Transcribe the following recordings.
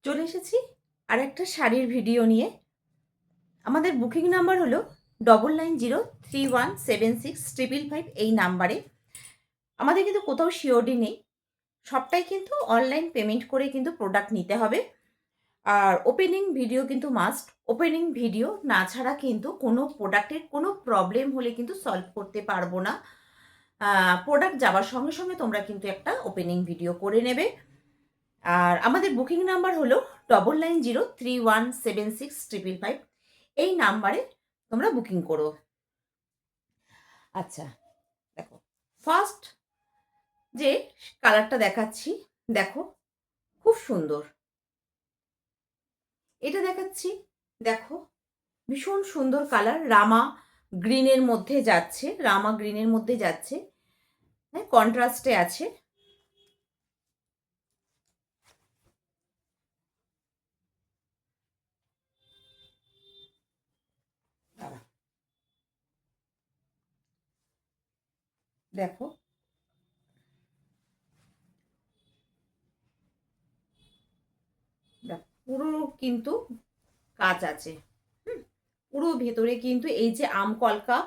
চলে এসেছি আর একটা শাড়ির ভিডিও নিয়ে। আমাদের বুকিং নাম্বার হলো 9903176555 এই নাম্বারে। আমাদের কিন্তু কোথাও সিওডি নেই, সবটাই কিন্তু অনলাইন পেমেন্ট করে কিন্তু প্রোডাক্ট নিতে হবে। আর ওপেনিং ভিডিও কিন্তু মাস্ট। ওপেনিং ভিডিও না ছাড়া কিন্তু কোনো প্রোডাক্টের কোনো প্রবলেম হলে কিন্তু সলভ করতে পারবো না। প্রোডাক্ট যাওয়ার সঙ্গে সঙ্গে তোমরা কিন্তু একটা ওপেনিং ভিডিও করে নেবে। আর আমাদের বুকিং নাম্বার হলো 9903176555। এই নাম্বারে তোমরা বুকিং করো। আচ্ছা, দেখো, ফার্স্ট যে কালারটা দেখাচ্ছি, দেখো খুব সুন্দর। এটা দেখাচ্ছি, দেখো ভীষণ সুন্দর কালার। রামা গ্রিনের মধ্যে যাচ্ছে, রামা গ্রিনের মধ্যে যাচ্ছে, হ্যাঁ, কন্ট্রাস্টে আছে। দেখো, পুরো কিন্তু কাজ আছে। পুরো ভেতরে কিন্তু এই যে আম কলকা,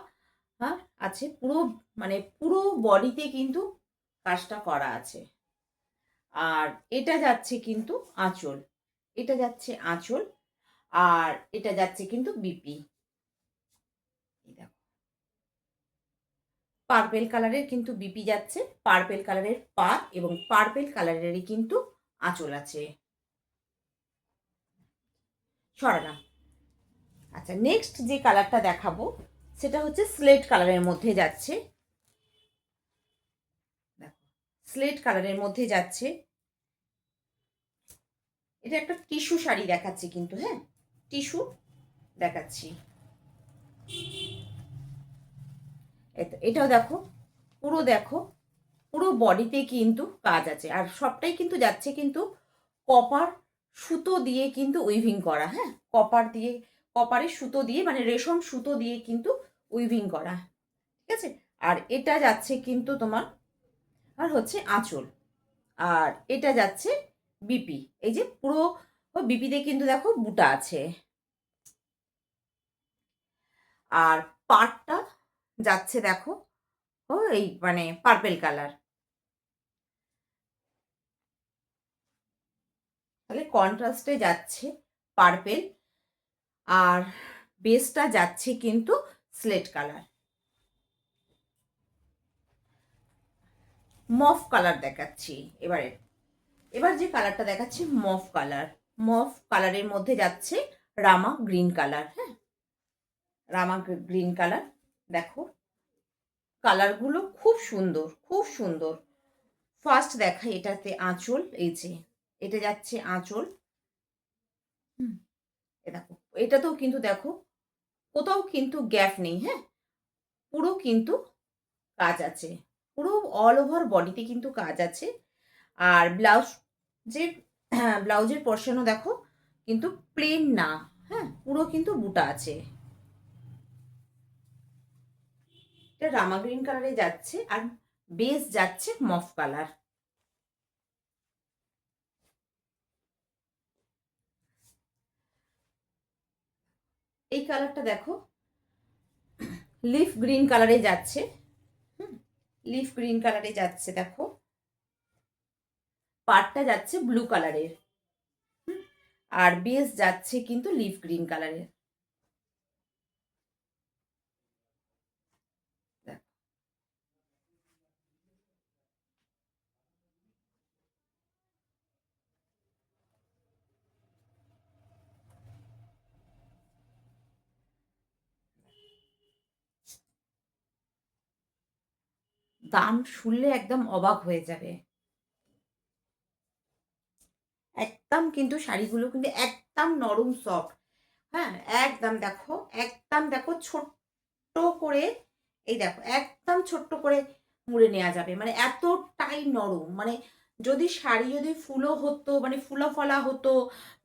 হ্যাঁ, আছে পুরো, মানে পুরো বডিতে কিন্তু কাজটা করা আছে। আর এটা যাচ্ছে কিন্তু আঁচল, এটা যাচ্ছে আঁচল, আর এটা যাচ্ছে কিন্তু বিপি। দেখো, পার্পেল কালারের কিন্তু বিপি যাচ্ছে, পার্পেল কালারের পা এবং পার্পেল কালারেরই কিন্তু আঁচল আছে। সরালাম। আচ্ছা, নেক্সট যে কালারটা দেখাবো সেটা হচ্ছে স্লেট কালারের মধ্যে যাচ্ছে। দেখো, স্লেট কালারের মধ্যে যাচ্ছে। এটা একটা টিস্যু শাড়ি দেখাচ্ছি কিন্তু, হ্যাঁ, টিস্যু দেখাচ্ছি। এটাও দেখো, পুরো দেখো, পুরো বডিতে কিন্তু কাজ আছে। আর সবটাই কিন্তু যাচ্ছে কিন্তু কপার সুতো দিয়ে কিন্তু উইভিং করা, হ্যাঁ, কপার দিয়ে, কপারের সুতো দিয়ে, মানে রেশম সুতো দিয়ে কিন্তু উইভিং করা, ঠিক আছে। আর এটা যাচ্ছে কিন্তু তোমার, আর হচ্ছে আঁচল, আর এটা যাচ্ছে বিপি। এই যে পুরো বিপিতে কিন্তু দেখো বুটা আছে। আর পাড়টা যাচ্ছে দেখো, ও এই মানে পার্পেল কালার। তাহলে কন্ট্রাস্টে যাচ্ছে পার্পেল, আর বেসটা যাচ্ছে কিন্তু স্লেট কালার। মফ কালার দেখাচ্ছি এবারে। এবার যে কালারটা দেখাচ্ছি মফ কালার। মফ কালারের মধ্যে যাচ্ছে রামা গ্রিন কালার, হ্যাঁ, রামা গ্রিন কালার। দেখো, কালারগুলো খুব সুন্দর, খুব সুন্দর। ফার্স্ট দেখাই এটাতে আঁচল, এই যে এটা যাচ্ছে আঁচল। এ দেখো, এটাতেও কিন্তু দেখো কোথাও কিন্তু গ্যাপ নেই, হ্যাঁ, পুরো কিন্তু কাজ আছে, পুরো অল ওভার বডিতে কিন্তু কাজ আছে। আর ব্লাউজ, যে ব্লাউজের পোর্শনও দেখো কিন্তু প্লেন না, হ্যাঁ, পুরো কিন্তু বুটা আছে। এটা রামা গ্রিন কালারে যাচ্ছে, আর বেস যাচ্ছে মফ কালার। এই কালারটা দেখো লিফ গ্রিন কালারে যাচ্ছে, লিফ গ্রিন কালারে যাচ্ছে। দেখো, পাড়টা যাচ্ছে ব্লু কালারের, আর বেস যাচ্ছে কিন্তু লিফ গ্রিন কালারের। দাম শুনলে একদম অবাক হয়ে যাবে। একদম কিন্তু শাড়িগুলো কিন্তু একদম নরম সফট, হ্যাঁ, একদম দেখো, একদম দেখো ছোট্ট করে, এই দেখো একদম ছোট্ট করে মুড়ে নেওয়া যাবে, মানে এতটাই নরম। মানে যদি শাড়ি যদি ফুলো হতো, মানে ফুলা ফলা হতো,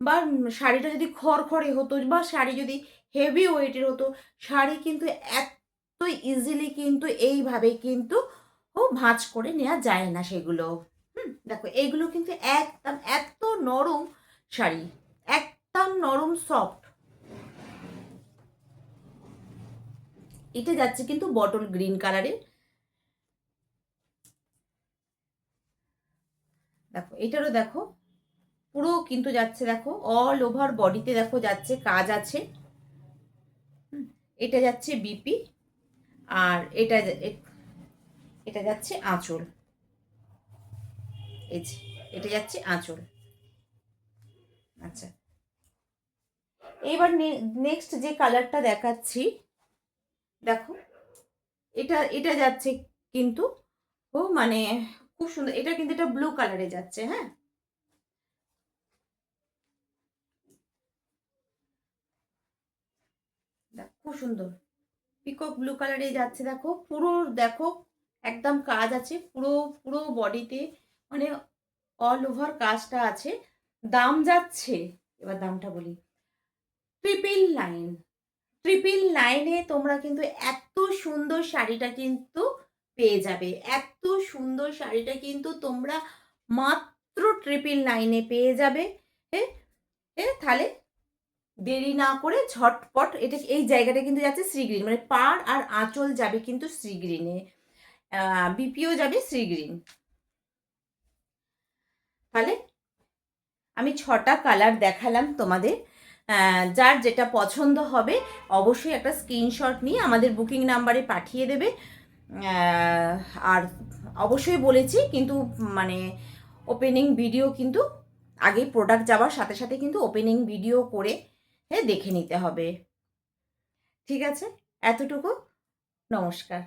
বা শাড়িটা যদি খড়খড়ে হতো, বা শাড়ি যদি হেভি ওয়েটের হতো, শাড়ি কিন্তু এত ইজিলি কিন্তু এইভাবে কিন্তু ভাঁজ করে নেওয়া যায় না সেগুলো। দেখো এইগুলো কিন্তু একদম এত নরম শাড়ি, একদম নরম সফট। এটা যাচ্ছে কিন্তু বটল গ্রিন কালারের। দেখো এটারও দেখো পুরো কিন্তু যাচ্ছে, দেখো অল ওভার বডিতে দেখো যাচ্ছে কাজ আছে। এটা যাচ্ছে বিপি, আর এটা যাচ্ছে আঁচল। এই যে এটা যাচ্ছে আঁচল। আচ্ছা, এবার নেক্সট যে কালারটা দেখাচ্ছি, দেখো এটা যাচ্ছে কিন্তু ও মানে খুব সুন্দর। এটা কিন্তু এটা ব্লু কালারে যাচ্ছে। হ্যাঁ, দেখ খুব সুন্দর পিকক ব্লু কালারে যাচ্ছে। দেখো পুরো, দেখো একদম কাজ আছে পুরো, পুরো বডিতে মানে অল ওভার কাজটা আছে। দাম যাচ্ছে, এবার দামটা বলি, 999। 999-এ তোমরা কিন্তু এত সুন্দর শাড়িটা কিন্তু পেয়ে যাবে। এত সুন্দর শাড়িটা কিন্তু তোমরা মাত্র 999-এ পেয়ে যাবে। তাহলে দেরি না করে ঝটপট, এটা এই জায়গাটা কিন্তু যাচ্ছে সি গ্রিন, মানে পাড় আর আঁচল যাবে কিন্তু সি গ্রিনে, বিপিও যাবে সি গ্রিন। তাহলে আমি 6টা কালার দেখালাম তোমাদের। যার যেটা পছন্দ হবে অবশ্যই একটা স্ক্রিনশট নিয়ে আমাদের বুকিং নাম্বারে পাঠিয়ে দেবে। আর অবশ্যই বলেছি কিন্তু মানে ওপেনিং ভিডিও কিন্তু আগেই প্রোডাক্ট যাওয়ার সাথে সাথে কিন্তু ওপেনিং ভিডিও করে দেখে নিতে হবে। ঠিক আছে, এতটুকু। নমস্কার।